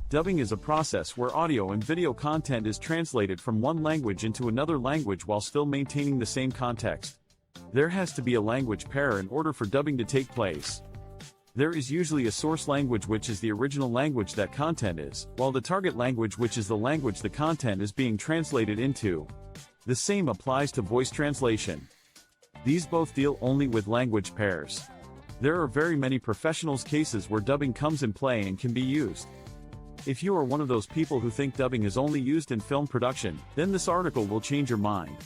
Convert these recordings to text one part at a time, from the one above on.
Dubbing is a process where audio and video content is translated from one language into another language while still maintaining the same context. There has to be a language pair in order for dubbing to take place. There is usually a source language, which is the original language that content is, while the target language, which is the language the content is being translated into. The same applies to voice translation. These both deal only with language pairs. There are very many professionals cases where dubbing comes in play and can be used. If you are one of those people who think dubbing is only used in film production, then this article will change your mind.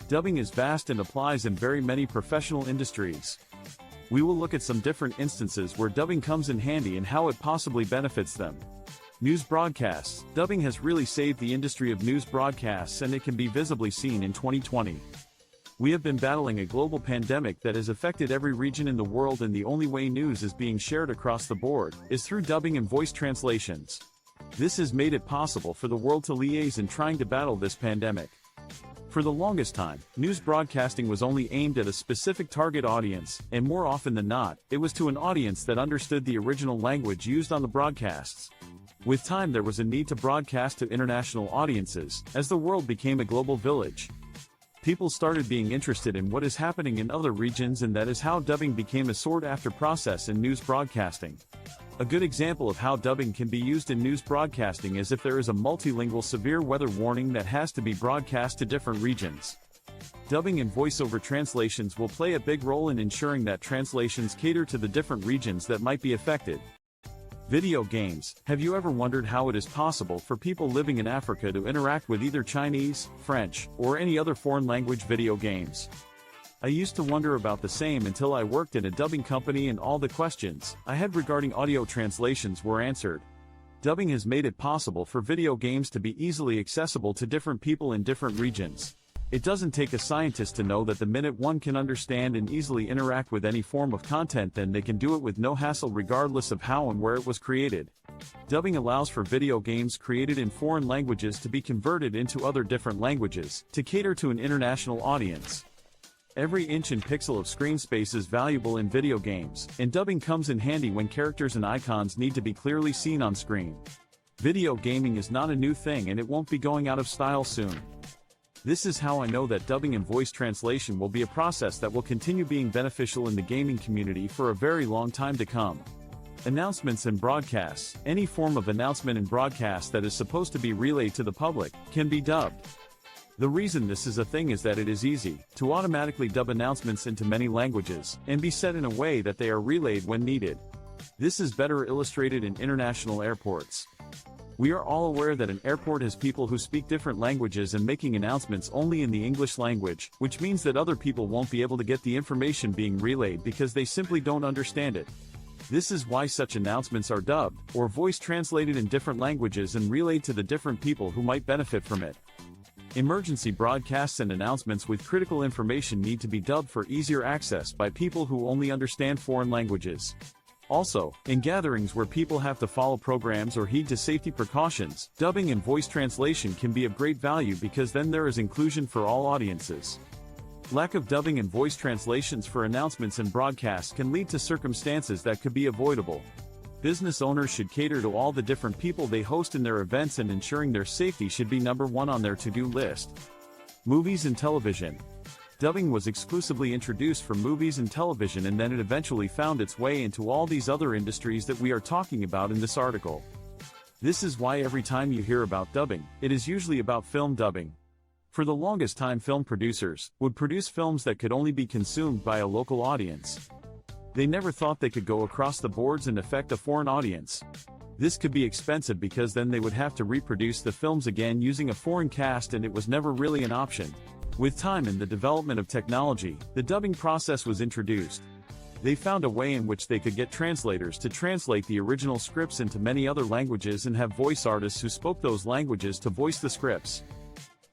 Dubbing is vast and applies in very many professional industries. We will look at some different instances where dubbing comes in handy and how it possibly benefits them. News broadcasts. Dubbing has really saved the industry of news broadcasts, and it can be visibly seen in 2020. We have been battling a global pandemic that has affected every region in the world, and the only way news is being shared across the board is through dubbing and voice translations. This has made it possible for the world to liaise in trying to battle this pandemic. For the longest time, news broadcasting was only aimed at a specific target audience, and more often than not, it was to an audience that understood the original language used on the broadcasts. With time, there was a need to broadcast to international audiences, as the world became a global village. People started being interested in what is happening in other regions, and that is how dubbing became a sought-after process in news broadcasting. A good example of how dubbing can be used in news broadcasting is if there is a multilingual severe weather warning that has to be broadcast to different regions. Dubbing and voiceover translations will play a big role in ensuring that translations cater to the different regions that might be affected. Video games. Have you ever wondered how it is possible for people living in Africa to interact with either Chinese, French, or any other foreign language video games? I used to wonder about the same until I worked in a dubbing company, and all the questions I had regarding audio translations were answered. Dubbing has made it possible for video games to be easily accessible to different people in different regions. It doesn't take a scientist to know that the minute one can understand and easily interact with any form of content, then they can do it with no hassle regardless of how and where it was created. Dubbing allows for video games created in foreign languages to be converted into other different languages to cater to an international audience. Every inch and pixel of screen space is valuable in video games, and dubbing comes in handy when characters and icons need to be clearly seen on screen. Video gaming is not a new thing, and it won't be going out of style soon. This is how I know that dubbing and voice translation will be a process that will continue being beneficial in the gaming community for a very long time to come. Announcements and broadcasts. Any form of announcement and broadcast that is supposed to be relayed to the public can be dubbed. The reason this is a thing is that it is easy to automatically dub announcements into many languages and be said in a way that they are relayed when needed. This is better illustrated in international airports. We are all aware that an airport has people who speak different languages and making announcements only in the English language, which means that other people won't be able to get the information being relayed because they simply don't understand it. This is why such announcements are dubbed, or voice translated in different languages and relayed to the different people who might benefit from it. Emergency broadcasts and announcements with critical information need to be dubbed for easier access by people who only understand foreign languages. Also, in gatherings where people have to follow programs or heed to safety precautions, dubbing and voice translation can be of great value because then there is inclusion for all audiences. Lack of dubbing and voice translations for announcements and broadcasts can lead to circumstances that could be avoidable. Business owners should cater to all the different people they host in their events, and ensuring their safety should be number one on their to-do list. Movies and television. Dubbing was exclusively introduced for movies and television, and then it eventually found its way into all these other industries that we are talking about in this article. This is why every time you hear about dubbing, it is usually about film dubbing. For the longest time, film producers would produce films that could only be consumed by a local audience. They never thought they could go across the boards and affect a foreign audience. This could be expensive because then they would have to reproduce the films again using a foreign cast, and it was never really an option. With time and the development of technology, the dubbing process was introduced. They found a way in which they could get translators to translate the original scripts into many other languages and have voice artists who spoke those languages to voice the scripts.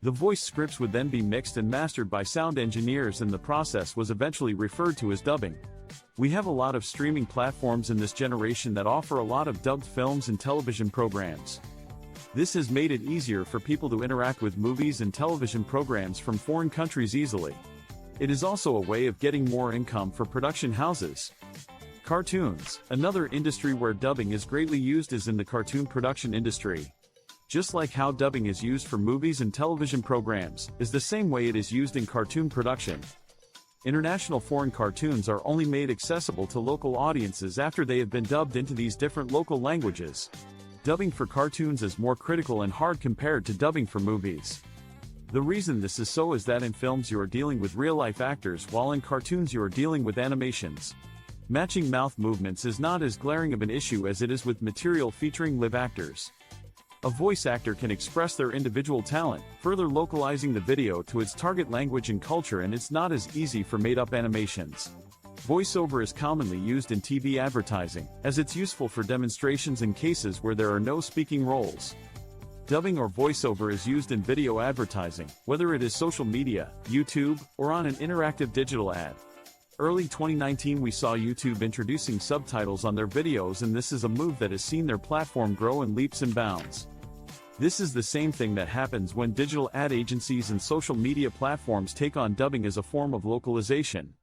The voice scripts would then be mixed and mastered by sound engineers, and the process was eventually referred to as dubbing. We have a lot of streaming platforms in this generation that offer a lot of dubbed films and television programs. This has made it easier for people to interact with movies and television programs from foreign countries easily. It is also a way of getting more income for production houses. Cartoons. Another industry where dubbing is greatly used is in the cartoon production industry. Just like how dubbing is used for movies and television programs, is the same way it is used in cartoon production. International foreign cartoons are only made accessible to local audiences after they have been dubbed into these different local languages. Dubbing for cartoons is more critical and hard compared to dubbing for movies. The reason this is so is that in films you are dealing with real-life actors while in cartoons you are dealing with animations. Matching mouth movements is not as glaring of an issue as it is with material featuring live actors. A voice actor can express their individual talent, further localizing the video to its target language and culture, and it's not as easy for made-up animations. Voiceover is commonly used in TV advertising, as it's useful for demonstrations in cases where there are no speaking roles. Dubbing or voiceover is used in video advertising, whether it is social media, YouTube, or on an interactive digital ad. Early 2019 we saw YouTube introducing subtitles on their videos, and this is a move that has seen their platform grow in leaps and bounds. This is the same thing that happens when digital ad agencies and social media platforms take on dubbing as a form of localization.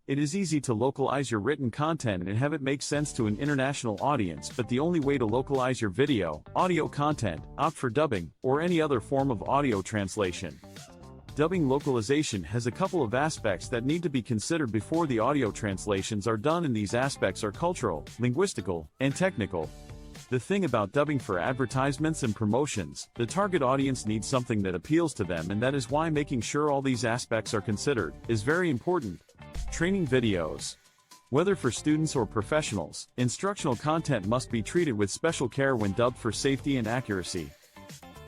It is easy to localize your written content and have it make sense to an international audience, but the only way to localize your video, audio content, opt for dubbing, or any other form of audio translation. Dubbing localization has a couple of aspects that need to be considered before the audio translations are done, and these aspects are cultural, linguistical, and technical. The thing about dubbing for advertisements and promotions, the target audience needs something that appeals to them, and that is why making sure all these aspects are considered is very important. Training videos. Whether for students or professionals, instructional content must be treated with special care when dubbed for safety and accuracy.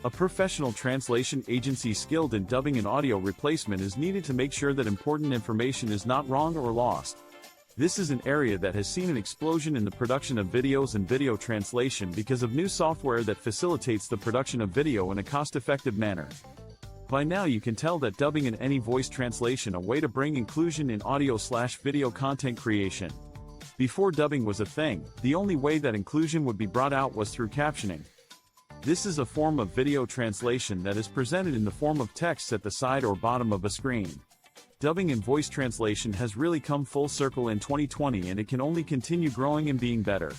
A professional translation agency skilled in dubbing and audio replacement is needed to make sure that important information is not wrong or lost. This is an area that has seen an explosion in the production of videos and video translation because of new software that facilitates the production of video in a cost-effective manner. By now you can tell that dubbing and any voice translation a way to bring inclusion in audio/video content creation. Before dubbing was a thing, the only way that inclusion would be brought out was through captioning. This is a form of video translation that is presented in the form of text at the side or bottom of a screen. Dubbing and voice translation has really come full circle in 2020, and it can only continue growing and being better.